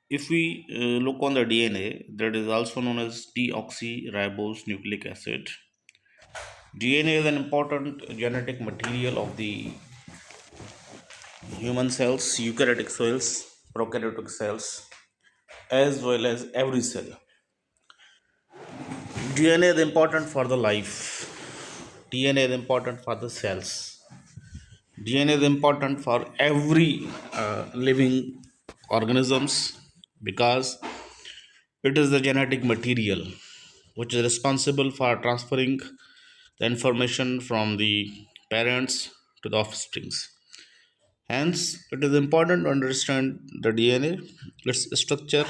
If we look on the DNA, that is also known as deoxyribose nucleic acid. DNA is an important genetic material of the human cells, eukaryotic cells, prokaryotic cells, as well as every cell. DNA is important for the life. DNA is important for the cells. DNA is important for every living organisms because it is the genetic material which is responsible for transferring the information from the parents to the offsprings. Hence, it is important to understand the DNA, its structure,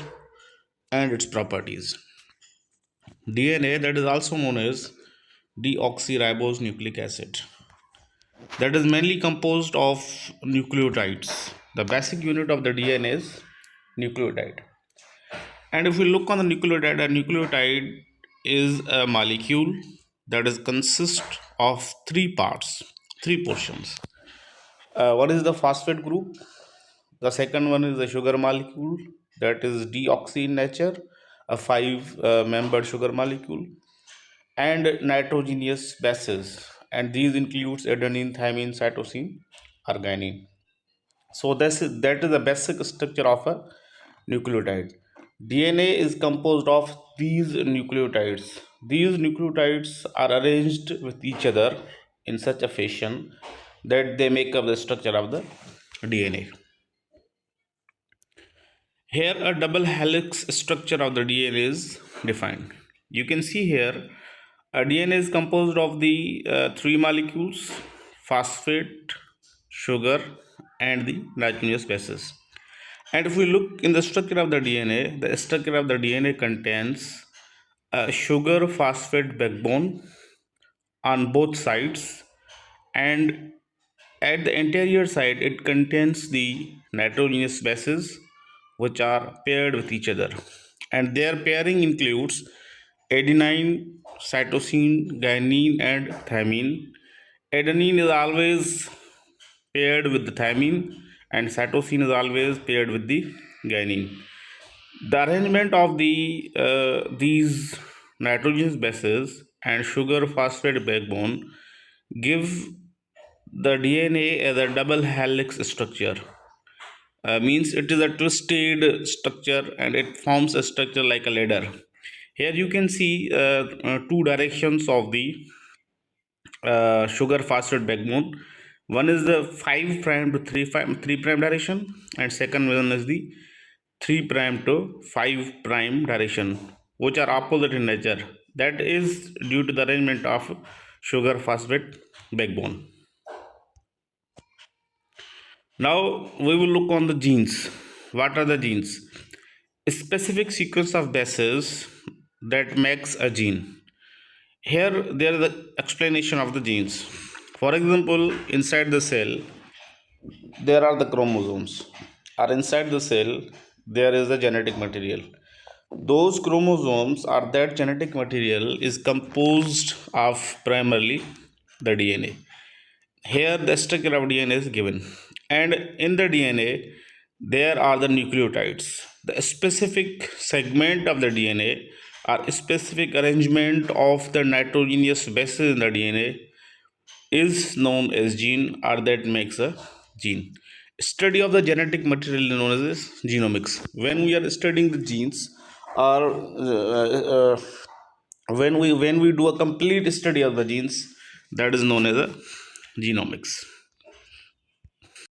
and its properties. DNA, that is also known as deoxyribose nucleic acid, that is mainly composed of nucleotides. The basic unit of the DNA is nucleotide. And if we look on the nucleotide, a nucleotide is a molecule that is consist of three parts, three portions. One is the phosphate group. The second one is the sugar molecule that is deoxy in nature, a five-membered sugar molecule, and nitrogenous bases. And these includes adenine, thymine, cytosine, arginine. So that is the basic structure of a nucleotide. DNA is composed of these nucleotides. These nucleotides are arranged with each other in such a fashion that they make up the structure of the DNA. Here a double helix structure of the DNA is defined. You can see here a DNA is composed of the three molecules: phosphate, sugar, and the nitrogenous bases. And if we look in the structure of the structure of the DNA contains a sugar phosphate backbone on both sides, and at the anterior side it contains the nitrogenous bases which are paired with each other, and their pairing includes adenine, cytosine, guanine, and thymine. Adenine is always paired with the thymine, and cytosine is always paired with the guanine. The arrangement of these nitrogenous bases and sugar phosphate backbone give the DNA as a double helix structure. Means it is a twisted structure and it forms a structure like a ladder. Here you can see two directions of the sugar phosphate backbone. One is the 5 prime to 3 prime direction, and second one is the 3 prime to 5 prime direction, which are opposite in nature. That is due to the arrangement of sugar phosphate backbone. Now we will look on the genes. What are the genes? A specific sequence of bases that makes a gene. Here there is the explanation of the genes. For example, inside the cell there are the chromosomes, or inside the cell there is the genetic material. Those chromosomes or that genetic material is composed of primarily the DNA. Here the structure of DNA is given, and in the DNA there are the nucleotides. The specific segment of the DNA or specific arrangement of the nitrogenous bases in the DNA is known as gene, or that makes a gene. Study of the genetic material is known as genomics. When we are studying the genes, or when we do a complete study of the genes, that is known as a genomics.